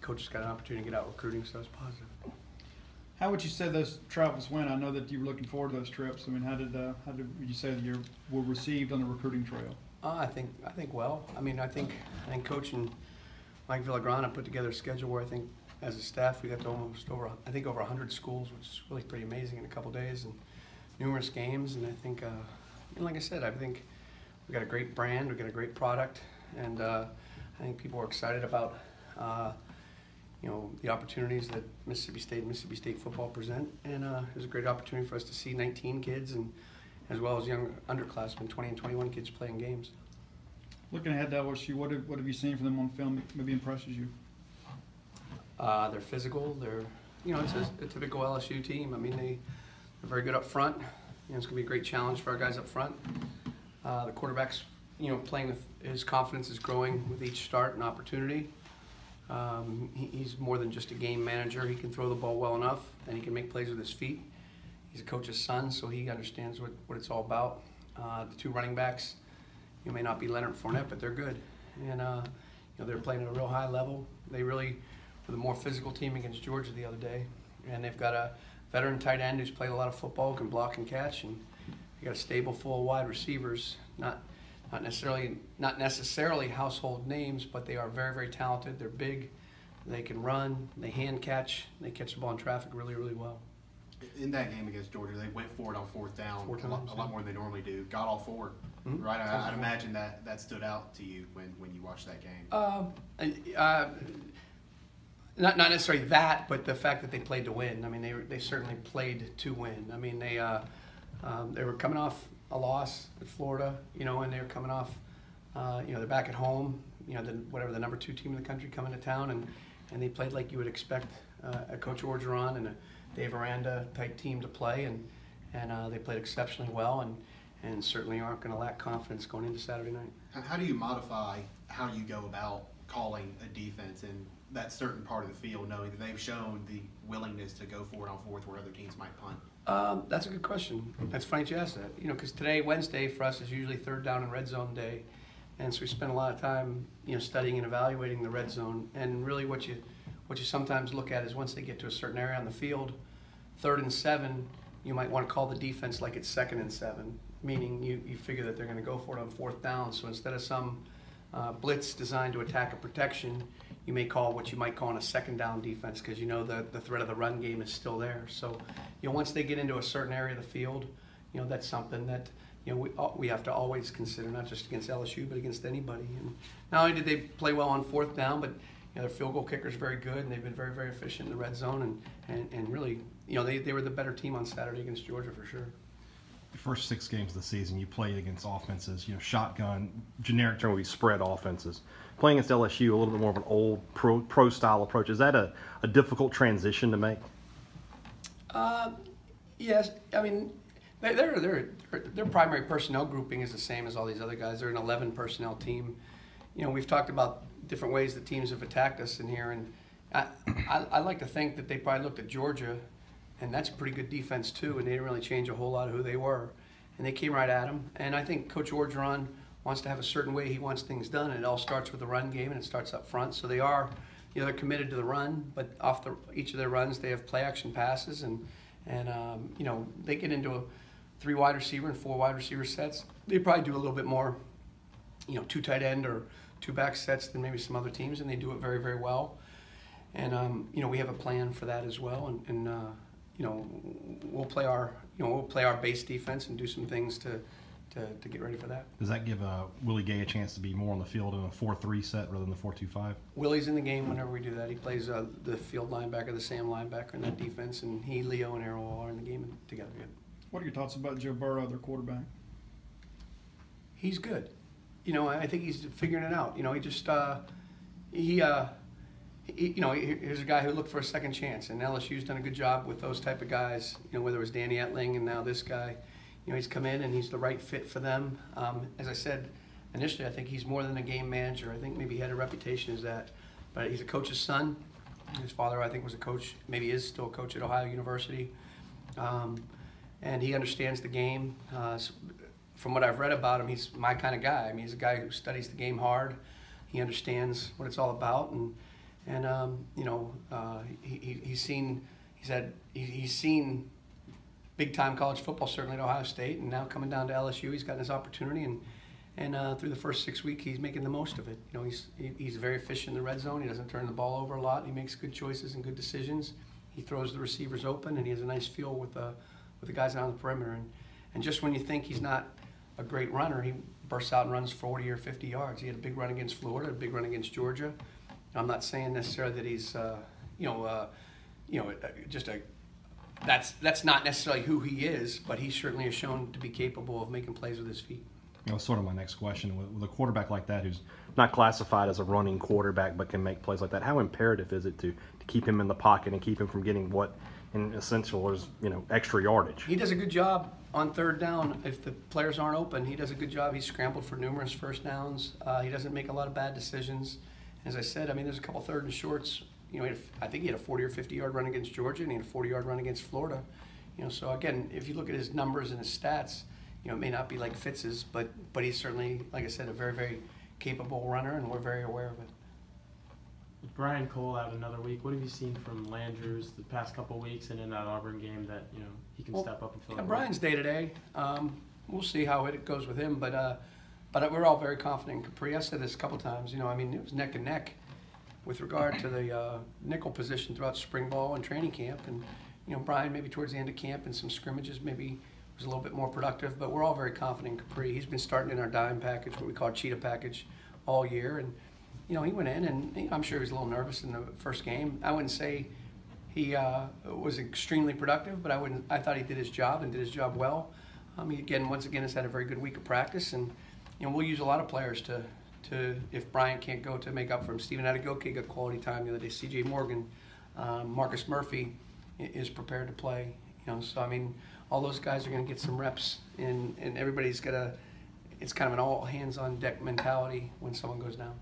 coaches got an opportunity to get out recruiting, so it's positive. How would you say those travels went? I know that you were looking forward to those trips. I mean, how did would you say that you were received on the recruiting trail? I think well. I mean, I think Coach and Mike Villagrana put together a schedule where I think as a staff we got to almost over 100 schools, which is really pretty amazing in a couple days, and numerous games. And I think, and like I said, I think we got a great brand, we got a great product, and I think people are excited about the opportunities that Mississippi State football present, and it was a great opportunity for us to see 19 kids, and as well as young underclassmen, 20 and 21 kids playing games. Looking ahead to LSU, what have you seen from them on film that maybe impresses you? They're physical. They're it's a typical LSU team. I mean, they're very good up front. It's going to be a great challenge for our guys up front. The quarterback's playing with his confidence is growing with each start and opportunity. He's more than just a game manager. He can throw the ball well enough, and he can make plays with his feet. He's a coach's son, so he understands what it's all about. The two running backs, may not be Leonard Fournette, but they're good. And they're playing at a real high level. They really were the more physical team against Georgia the other day. And they've got a veteran tight end who's played a lot of football, can block and catch, and they got a stable full of wide receivers. Not necessarily household names, but they are very, very talented. They're big, they can run, they hand catch, they catch the ball in traffic really, really well. In that game against Georgia, they went for it on fourth down Four times, a lot more than they normally do. Got all four, right? I'd imagine that stood out to you when you watched that game. Not necessarily that, but the fact that they played to win. I mean, they certainly played to win. I mean, they were coming off a loss at Florida, and they were coming off, they're back at home, the number 2 team in the country coming to town, and they played like you would expect a Coach Orgeron and a Dave Aranda type team to play, and they played exceptionally well, and certainly aren't going to lack confidence going into Saturday night. How do you modify how you go about calling a defense in that certain part of the field, knowing that they've shown the willingness to go for it on fourth where other teams might punt? That's a good question. That's funny that you asked that. Because today, Wednesday, for us is usually third down and red zone day, and so we spend a lot of time, studying and evaluating the red zone. And really, what you sometimes look at is once they get to a certain area on the field, 3rd and 7, you might want to call the defense like it's 2nd and 7, meaning you figure that they're going to go for it on 4th down. So instead of some blitz designed to attack a protection, you may call what you might call on a 2nd down defense because the threat of the run game is still there. So once they get into a certain area of the field, that's something that we have to always consider, not just against LSU but against anybody. And not only did they play well on 4th down, but their field goal kicker is very good, and they've been very, very efficient in the red zone, and really, they were the better team on Saturday against Georgia for sure. The first 6 games of the season, you played against offenses, shotgun, generic term would be spread offenses. Playing against LSU, a little bit more of an old pro style approach. Is that a difficult transition to make? Yes. I mean, their primary personnel grouping is the same as all these other guys. They're an 11 personnel team. We've talked about different ways that teams have attacked us in here, and I like to think that they probably looked at Georgia, and that's a pretty good defense too, and they didn't really change a whole lot of who they were, and they came right at them. And I think Coach Orgeron wants to have a certain way he wants things done, and it all starts with the run game, and it starts up front. So they are, they're committed to the run, but off each of their runs they have play action passes, and they get into a 3 wide receiver and 4 wide receiver sets. They probably do a little bit more, 2 tight end or 2 back sets than maybe some other teams, and they do it very, very well. And we have a plan for that as well, and we'll play our base defense and do some things to get ready for that. Does that give Willie Gay a chance to be more on the field in a 4-3 set rather than the 4-2-5? Willie's in the game whenever we do that. He plays the field linebacker, the Sam linebacker in that defense, and he, Leo, and Arrow all are in the game together. Yeah. What are your thoughts about Joe Burrow, their quarterback? He's good. I think he's figuring it out. He just here's a guy who looked for a second chance, and LSU's done a good job with those type of guys. Whether it was Danny Etling and now this guy, he's come in and he's the right fit for them. As I said initially, I think he's more than a game manager. I think maybe he had a reputation as that, but he's a coach's son. His father, I think, was a coach. Maybe is still a coach at Ohio University, and he understands the game. From what I've read about him, he's my kind of guy. I mean, he's a guy who studies the game hard. He understands what it's all about, and And you know, he's seen big time college football, certainly at Ohio State, and now coming down to LSU, he's gotten his opportunity, and through the first 6 weeks, he's making the most of it. You know, he's very efficient in the red zone. He doesn't turn the ball over a lot. He makes good choices and good decisions. He throws the receivers open, and he has a nice feel with the guys out on the perimeter. And just when you think he's not a great runner, he bursts out and runs 40 or 50 yards. He had a big run against Florida, a big run against Georgia. I'm not saying necessarily that he's, that's not necessarily who he is, but he certainly has shown to be capable of making plays with his feet. You know, sort of my next question. With a quarterback like that who's not classified as a running quarterback but can make plays like that, how imperative is it to keep him in the pocket and keep him from getting what in essential is, you know, extra yardage? He does a good job on third down. If the players aren't open, he does a good job. He's scrambled for numerous first downs. He doesn't make a lot of bad decisions. As I said, I mean, there's a couple third and shorts. You know, I think he had a 40 or 50-yard run against Georgia, and he had a 40-yard run against Florida. You know, so again, if you look at his numbers and his stats, you know, it may not be like Fitz's, but he's certainly, like I said, a very, very capable runner, and we're very aware of it. With Brian Cole out another week, what have you seen from Landers the past couple of weeks and in that Auburn game that, you know, he can step up and fill? Yeah, Brian's day to day. We'll see how it goes with him, but we're all very confident in Capri. I said this a couple times. You know, I mean, it was neck and neck with regard to the nickel position throughout spring ball and training camp, and you know, Brian maybe towards the end of camp and some scrimmages maybe was a little bit more productive, but we're all very confident in Capri. He's been starting in our dime package, what we call cheetah package, all year, and you know, he went in, and I'm sure he was a little nervous in the first game. I wouldn't say he was extremely productive, but I thought he did his job and did his job well. He once again has had a very good week of practice, and you know, we'll use a lot of players to if Brian can't go, to make up for him. Steven Adegoke got quality time the other day. C.J. Morgan, Marcus Murphy is prepared to play. You know, so I mean, all those guys are going to get some reps, and everybody's got it's kind of an all hands on deck mentality when someone goes down.